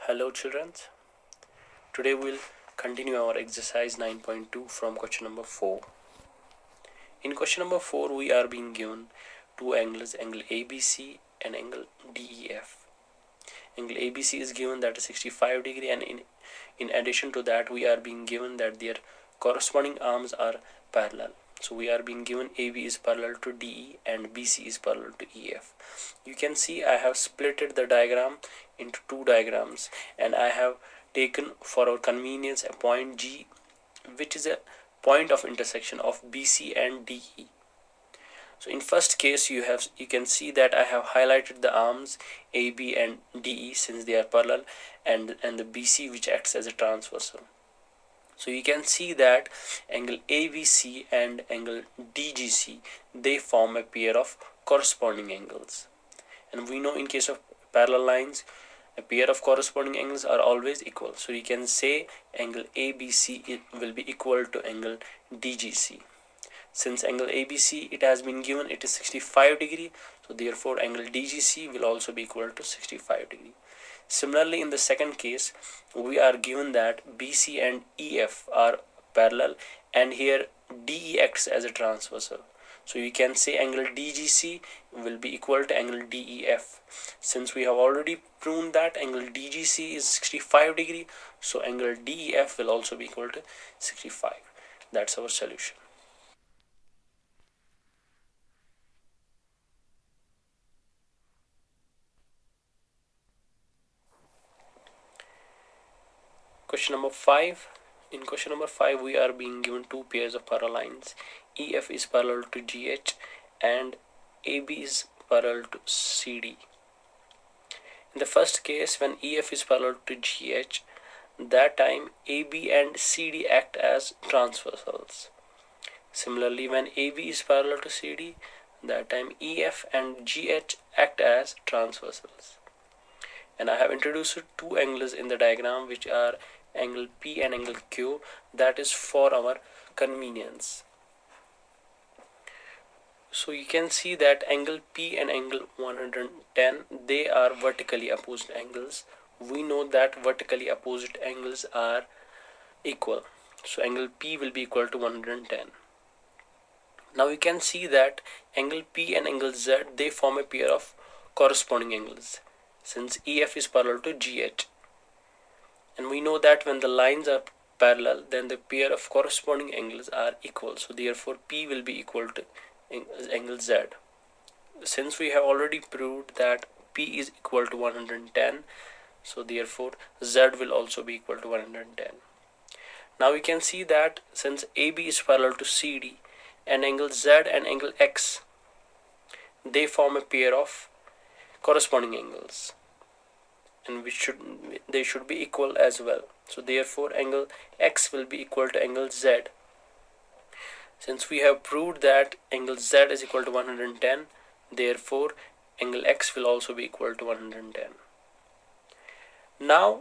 Hello children, today we'll continue our exercise 9.2 from question number 4. In question number 4 we are being given two angles, angle ABC and angle DEF. Angle ABC is given, that is 65 degree, and in addition to that we are being given that their corresponding arms are parallel. So we are being given AB is parallel to DE and BC is parallel to EF. You can see I have splitted the diagram into two diagrams, and I have taken for our convenience a point G, which is a point of intersection of BC and DE. So in first case you can see that I have highlighted the arms AB and DE since they are parallel, and the BC which acts as a transversal. So you can see that angle ABC and angle DGC, they form a pair of corresponding angles. And we know in case of parallel lines, a pair of corresponding angles are always equal. So you can say angle ABC will be equal to angle DGC. Since angle ABC it has been given, it is 65 degree, so therefore angle DGC will also be equal to 65 degree. Similarly, in the second case, we are given that BC and EF are parallel, and here DE acts as a transversal. So you can say angle DGC will be equal to angle DEF. Since we have already proven that angle DGC is 65 degree, so angle DEF will also be equal to 65. That's our solution. Question number 5. In question number 5 we are being given two pairs of parallel lines. EF is parallel to GH and AB is parallel to CD. In the first case, when EF is parallel to GH, that time AB and CD act as transversals. Similarly, when AB is parallel to CD, that time EF and GH act as transversals. And I have introduced two angles in the diagram, which are angle P and angle Q. That is for our convenience. So you can see that angle P and angle 110, they are vertically opposite angles. We know that vertically opposite angles are equal, so angle P will be equal to 110. Now you can see that angle P and angle Z, they form a pair of corresponding angles, since EF is parallel to GH. And we know that when the lines are parallel, then the pair of corresponding angles are equal. So therefore P will be equal to angle Z. Since we have already proved that P is equal to 110, so therefore Z will also be equal to 110. Now we can see that since AB is parallel to CD, and angle Z and angle X, they form a pair of corresponding angles, and they should be equal as well. So therefore angle X will be equal to angle Z. Since we have proved that angle Z is equal to 110, therefore angle X will also be equal to 110. Now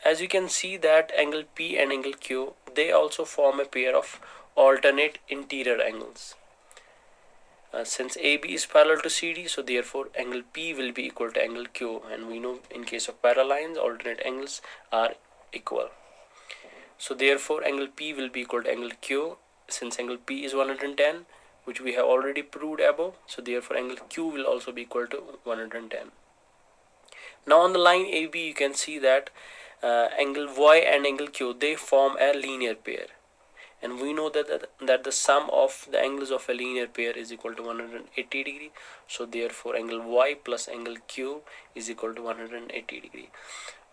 as you can see that angle P and angle Q, they also form a pair of alternate interior angles. Since AB is parallel to CD, so therefore angle P will be equal to angle Q, and we know in case of parallel lines, alternate angles are equal. So therefore angle P will be equal to angle Q, since angle P is 110, which we have already proved above, so therefore angle Q will also be equal to 110. Now on the line AB, you can see that angle Y and angle Q, they form a linear pair. And we know that the sum of the angles of a linear pair is equal to 180 degree. So therefore angle Y plus angle Q is equal to 180 degree.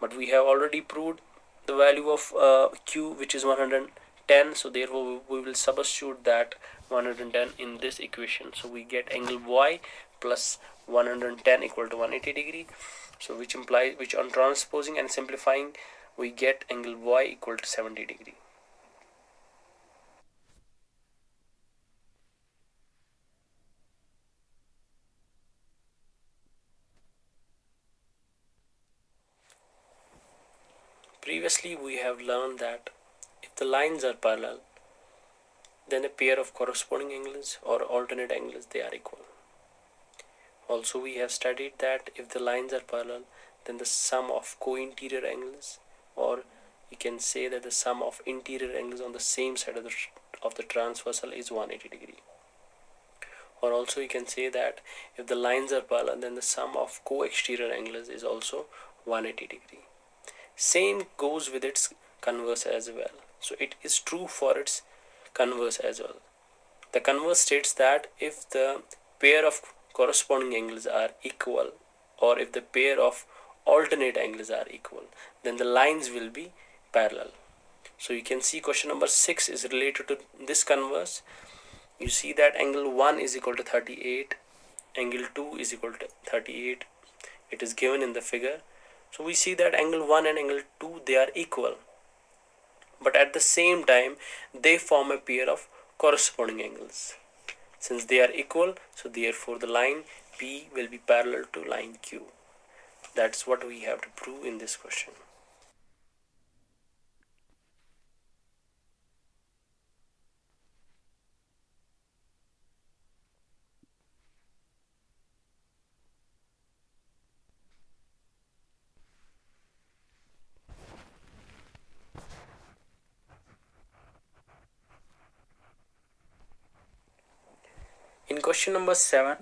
But we have already proved the value of Q, which is 110. So therefore we will substitute that 110 in this equation. So we get angle Y plus 110 equal to 180 degree. So which on transposing and simplifying, we get angle Y equal to 70 degree. Previously we have learned that if the lines are parallel, then a pair of corresponding angles or alternate angles, they are equal. Also we have studied that if the lines are parallel, then the sum of co-interior angles, or you can say that the sum of interior angles on the same side of the transversal is 180 degree. Or also you can say that if the lines are parallel, then the sum of co-exterior angles is also 180 degree. Same goes with its converse as well. So it is true for its converse as well. The converse states that if the pair of corresponding angles are equal, or if the pair of alternate angles are equal, then the lines will be parallel. So you can see question number 6 is related to this converse. You see that angle 1 is equal to 38, angle 2 is equal to 38. It is given in the figure. So we see that angle 1 and angle 2, they are equal, but at the same time they form a pair of corresponding angles. Since they are equal, so therefore the line P will be parallel to line Q. That's what we have to prove in this question. In question number 7,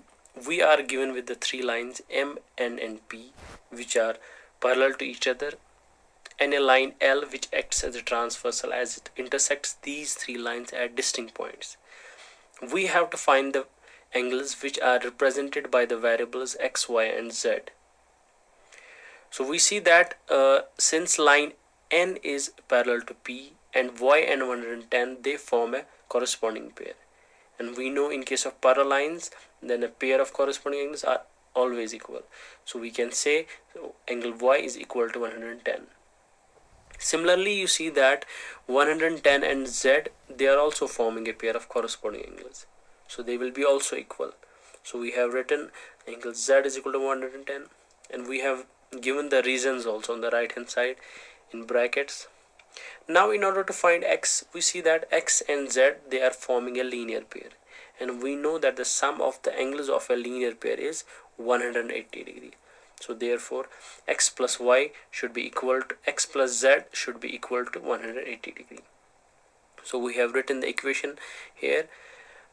we are given with the three lines M, N and P, which are parallel to each other, and a line L which acts as a transversal as it intersects these three lines at distinct points. We have to find the angles which are represented by the variables x, y and z. So we see that since line N is parallel to P and y and 110, they form a corresponding pair. And we know in case of parallel lines, then a pair of corresponding angles are always equal. So we can say angle y is equal to 110. Similarly, you see that 110 and z, they are also forming a pair of corresponding angles. So they will be also equal. So we have written angle z is equal to 110, and we have given the reasons also on the right hand side in brackets. Now in order to find x, we see that x and z, they are forming a linear pair, and we know that the sum of the angles of a linear pair is 180 degree. So therefore x plus y should be equal to x plus z should be equal to 180 degree. So we have written the equation here.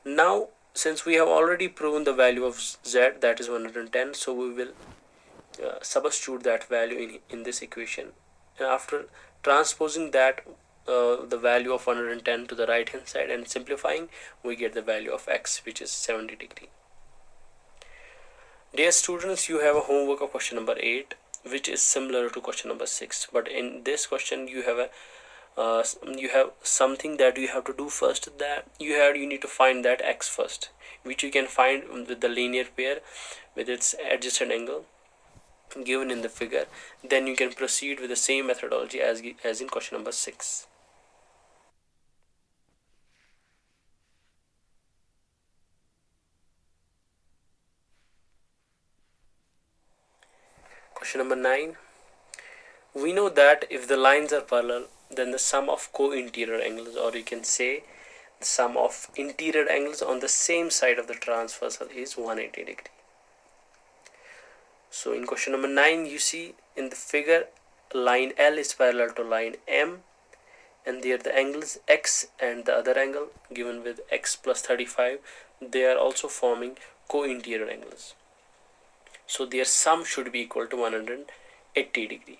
Now since we have already proven the value of z, that is 110, so we will substitute that value in this equation, and after transposing that the value of 110 to the right hand side and simplifying, we get the value of x, which is 70 degree. Dear students, you have a homework of question number 8, which is similar to question number 6, but in this question you have something that you have to do first, that you need to find that x first, which you can find with the linear pair with its adjacent angle given in the figure. Then you can proceed with the same methodology as in question number 6. Question number 9. We know that if the lines are parallel, then the sum of co-interior angles, or you can say the sum of interior angles on the same side of the transversal, is 180 degree. So in question number 9, you see in the figure line L is parallel to line M, and there the angles x and the other angle given with x plus 35, they are also forming co-interior angles. So their sum should be equal to 180 degree.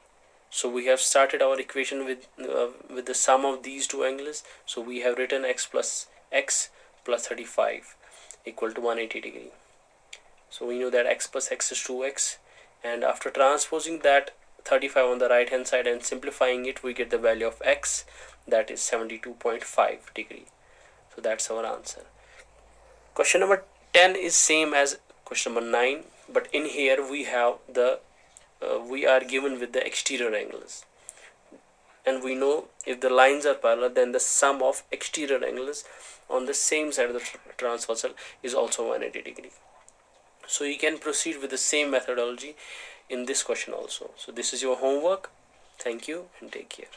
So we have started our equation with the sum of these two angles. So we have written x plus 35 equal to 180 degree. So we know that x plus x is 2x, and after transposing that 35 on the right hand side and simplifying it, we get the value of x, that is 72.5 degree. So that's our answer. Question number 10 is same as question number 9, but in here we have we are given with the exterior angles, and we know if the lines are parallel, then the sum of exterior angles on the same side of the transversal is also 180 degree. So you can proceed with the same methodology in this question also. So this is your homework. Thank you and take care.